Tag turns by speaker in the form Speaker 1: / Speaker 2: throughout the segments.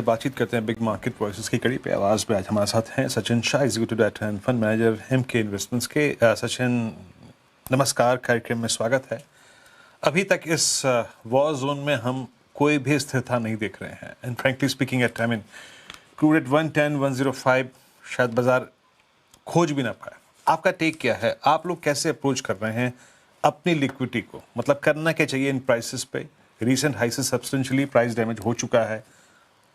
Speaker 1: बातचीत करते हैं बिग मार्केट वॉइसेस की कड़ी पे। आवाज़ पे आज हमारे साथ हैं Sachin Shah, executive director and fund manager Emkay investments के। सचिन, नमस्कार, कार्यक्रम में स्वागत है। अभी तक इस वॉर जोन में हम कोई भी स्थिरता नहीं देख रहे हैं and frankly speaking at I mean crude at 110 105 शायद बाजार खोज भी ना पाए। आपका टेक क्या है? आप लोग कैसे अप्रोच कर रहे हैं अपनी लिक्विडिटी को? मतलब करना क्या चाहिए इन प्राइसेस पे? रीसेंट हाई से सब्सटेंशियली प्राइस डैमेज हो चुका है।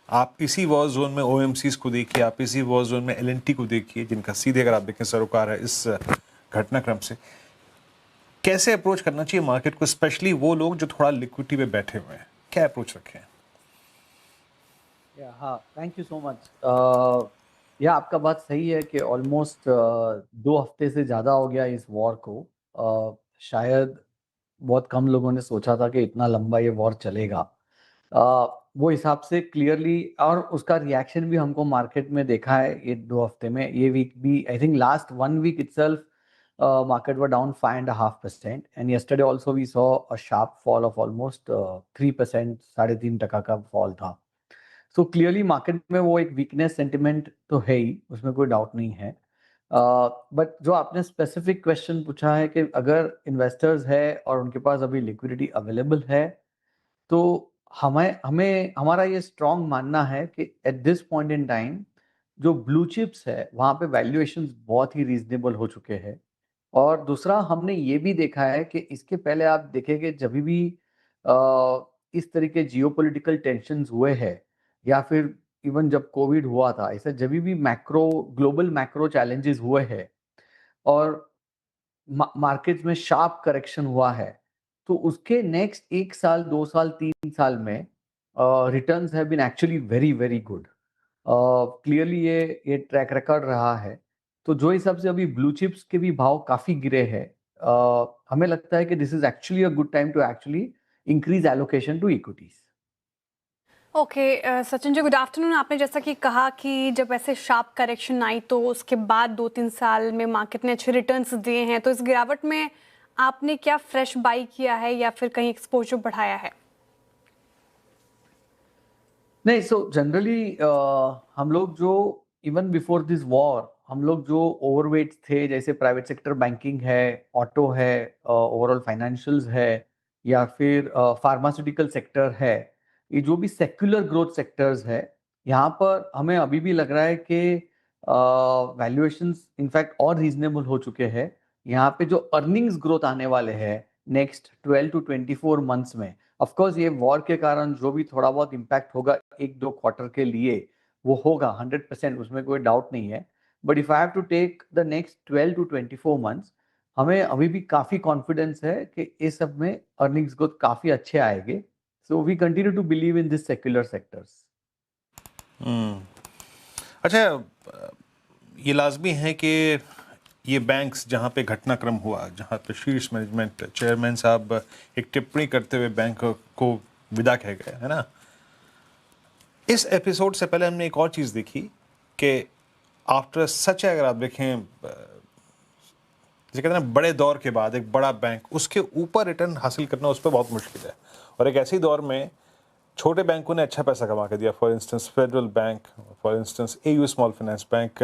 Speaker 1: आप इसी वॉर जोन में ओएमसीज को देखिए, आप इसी वॉर जोन में एलएनटी को देखिए, जिनका सीधे अगर आप देखें सरोकार है इस घटनाक्रम से। कैसे अप्रोच करना चाहिए मार्केट को, स्पेशली वो लोग जो थोड़ा लिक्विडिटी पे बैठे हुए हैं? क्या अप्रोच रखें?
Speaker 2: हाँ, थैंक यू सो मच। आपका बात सही है कि ऑलमोस्ट 2 हफ्ते से ज़्यादा हो गया इस वॉर को। शायद बहुत कम लोगों ने सोचा था कि इतना लंबा ये वॉर चलेगा। वो हिसाब से क्लियरली और उसका रिएक्शन भी हमको मार्केट में देखा है ये 2 हफ्ते में। ये वीक भी I think last 1 week itself market were down 5.5%, and yesterday also we saw a sharp fall of almost 3%, 3.5% का फॉल था। सो क्लियरली मार्केट में वो एक वीकनेस सेंटिमेंट तो है ही, उसमें कोई डाउट नहीं है। बट जो आपने स्पेसिफिक क्वेश्चन पूछा है कि अगर इन्वेस्टर्स है और उनके पास अभी लिक्विडिटी अवेलेबल है, तो हमें हमें हमारा ये स्ट्रॉन्ग मानना है कि at this point in time जो ब्लू चिप्स है वहाँ पे वैल्यूएशंस बहुत ही रीजनेबल हो चुके हैं। और दूसरा हमने ये भी देखा है कि इसके पहले आप देखेंगे जब भी इस तरीके जियोपॉलिटिकल टेंशन्स हुए हैं या फिर इवन जब कोविड हुआ था, ऐसा जब भी मैक्रो ग्लोबल मैक्रो चैलेंजेस हुए हैं और मार्केट्स में शार्प करेक्शन हुआ है, तो उसके नेक्स्ट 1 साल 2 साल 3 साल में returns have been actually very very good. Clearly ये ट्रैक रिकॉर्ड रहा है। तो जो हिसाब से अभी ब्लू चिप्स के भी भाव काफी गिरे हैं, हमें लगता है कि this is actually a good time to actually increase allocation to equities.
Speaker 3: Okay, Sachin ji, good afternoon. आपने जैसा कि कहा कि जब ऐसे शार्प करेक्शन आई तो उसके बाद 2-3 साल में मार्केट ने अच्छे रिटर्न्स दिए हैं, तो इस गिरावट में आपने क्या फ्रेश बाई किया है या फिर कहीं एक्सपोजर बढ़ाया है?
Speaker 2: नहीं, सो जनरली हम लोग जो इवन बिफोर दिस वॉर हम लोग जो ओवरवेट थे, जैसे प्राइवेट सेक्टर बैंकिंग है, ऑटो है, ओवरऑल फाइनेंशियल्स है, या फिर फार्मास्यूटिकल सेक्टर है, ये जो भी सेक्युलर ग्रोथ सेक्टर्स है, यहाँ पर हमें अभी भी लग रहा है कि वैल्यूएशंस इनफैक्ट और रीजनेबल हो चुके हैं। यहाँ पे जो अर्निंग्स ग्रोथ आने वाले हैं नेक्स्ट 12 to 24 मंथ्स में, ऑफ कोर्स ये वॉर के कारण जो भी थोड़ा बहुत इम्पैक्ट होगा 1-2 क्वार्टर के लिए, वो होगा 100%, उसमें कोई डाउट नहीं है। But if I have to take the next 12 to 24 months, हमें अभी भी काफी कॉन्फिडेंस है कि इस सब में अर्निंग्स ग्रोथ काफी अच्छे आएंगे। So we continue to believe in this secular sectors.
Speaker 1: अच्छा, ये लाजमी है कि ये बैंक्स जहाँ पे घटनाक्रम हुआ, जहाँ पे शीर्ष मैनेजमेंट चेयरमैन साहब एक टिप्पणी करते हुए बैंक को विदा कह गए, है ना? इस एपिसोड से पहले हमने एक और चीज़ देखी कि आफ्टर सच, अगर आप देखें, जैसे कहते हैं ना, बड़े दौर के बाद एक बड़ा बैंक उसके ऊपर रिटर्न हासिल करना उस पर बहुत मुश्किल है। और एक ऐसे दौर में छोटे बैंकों ने अच्छा पैसा कमा के दिया। For instance federal bank, for instance AU small finance bank.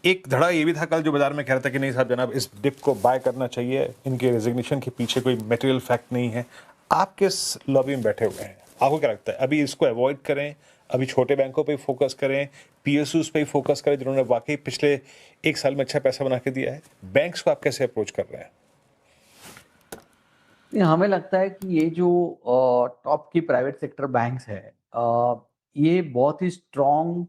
Speaker 1: एक धड़ा ये भी था कल जो बाजार में कह रहा था कि नहीं साहब जनाब, इस डिप को बाय करना चाहिए, इनके रेजिग्नेशन के पीछे कोई मटेरियल फैक्ट नहीं है। आप किस लॉबी में बैठे हुए हैं? आपको क्या लगता है, अभी इसको अवॉइड करें, अभी छोटे बैंकों पे फोकस करें, पीएसयूज पे ही फोकस करें जिन्होंने वाकई पिछले 1 साल में अच्छा पैसा बना के दिया है? बैंक्स को आप कैसे अप्रोच कर रहे हैं?
Speaker 2: हमें लगता है कि ये जो टॉप की प्राइवेट सेक्टर बैंक्स है, ये बहुत ही स्ट्रॉन्ग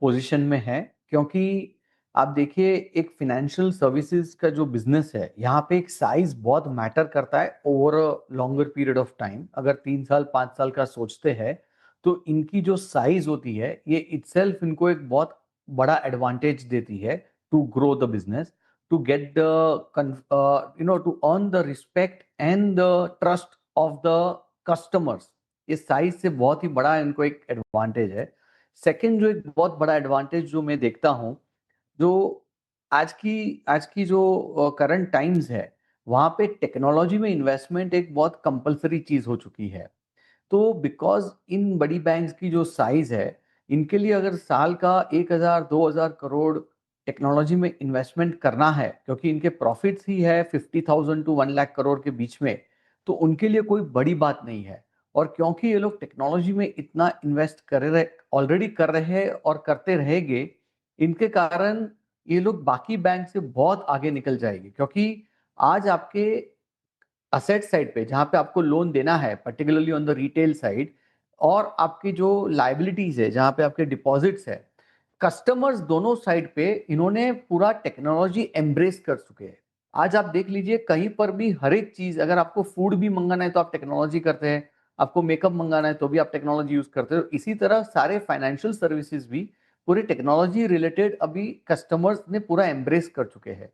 Speaker 2: पोजीशन में है, क्योंकि आप देखिए एक फाइनेंशियल सर्विसेज का जो बिजनेस है, यहाँ पे एक साइज बहुत मैटर करता है over a longer period of time. अगर 3 साल 5 साल का सोचते हैं, तो इनकी जो साइज होती है ये इटसेल्फ इनको एक बहुत बड़ा एडवांटेज देती है to grow the business, to get the to earn the respect and the trust of the customers। ये साइज से बहुत ही बड़ा इनको एक एडवांटेज है। सेकंड, जो एक बहुत बड़ा एडवांटेज जो मैं देखता हूँ, जो आज की जो करंट टाइम्स है, वहाँ पे टेक्नोलॉजी में इन्वेस्टमेंट एक बहुत कंपलसरी चीज हो चुकी है। तो बिकॉज इन बड़ी बैंक्स की जो साइज है, इनके लिए अगर साल का 1000-2000 करोड़ टेक्नोलॉजी में इन्वेस्टमेंट करना है, क्योंकि इनके प्रॉफिट्स ही है 50,000 टू 1 लाख करोड़ के बीच में, तो उनके लिए कोई बड़ी बात नहीं है। और क्योंकि ये लोग टेक्नोलॉजी में इतना इन्वेस्ट कर रहे, ऑलरेडी कर रहे हैं और करते रहेंगे, इनके कारण ये लोग बाकी बैंक से बहुत आगे निकल जाएंगे। क्योंकि आज आपके असेट साइड पे, जहाँ पे आपको लोन देना है, particularly on the retail side, और आपकी जो लाइबिलिटीज है, जहाँ पे आपके डिपॉजिट्स है, कस्टमर्स दोनों साइड पे इन्होंने पूरा टेक्नोलॉजी एम्ब्रेस कर चुके हैं। आज आप देख लीजिए, कहीं पर भी हर एक चीज, अगर आपको फूड भी मंगाना है तो आप टेक्नोलॉजी करते हैं, आपको मेकअप मंगाना है तो भी आप टेक्नोलॉजी यूज करते हो। इसी तरह सारे फाइनेंशियल सर्विसेज भी पूरे टेक्नोलॉजी रिलेटेड अभी कस्टमर्स ने पूरा एम्ब्रेस कर चुके हैं।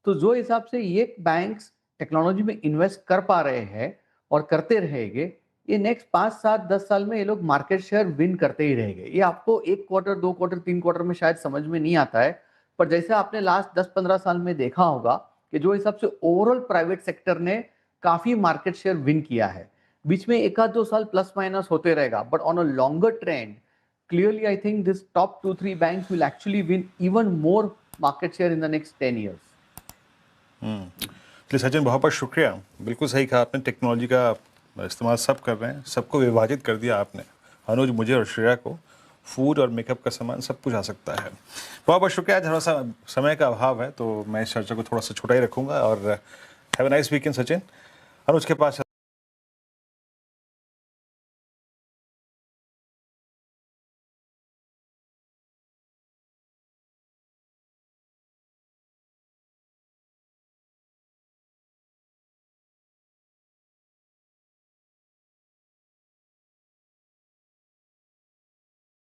Speaker 2: तो जो हिसाब से ये बैंक्स टेक्नोलॉजी में इन्वेस्ट कर पा रहे हैं और करते रहेंगे, ये नेक्स्ट 5, 7, 10 साल में ये लोग मार्केट शेयर विन करते ही रहेंगे। ये आपको 1 क्वार्टर, 2 क्वार्टर, 3 क्वार्टर में शायद समझ में नहीं आता है, पर जैसे आपने लास्ट 10-15 साल में देखा होगा कि जो हिसाब से ओवरऑल प्राइवेट सेक्टर ने काफी मार्केट शेयर विन किया है, बीच में 1-2 साल प्लस माइनस होते रहेगा, but on a longer trend, clearly I think this top 2-3 banks will actually win even more market share in the next 10 years.
Speaker 1: चलिए सचिन, बहुत बहुत शुक्रिया। बिल्कुल सही कहा आपने, टेक्नोलॉजी का इस्तेमाल सब कर रहे हैं, सबको विभाजित कर दिया आपने। अनुज, मुझे और श्रेया को फूड और मेकअप का सामान सब कुछ आ सकता है। बहुत बहुत शुक्रिया। आज थोड़ा सा समय का अभाव है तो मैं इस चर्चा को थोड़ा सा छोटा ही रखूँगा। और have a nice weekend Sachin. Anuj के पास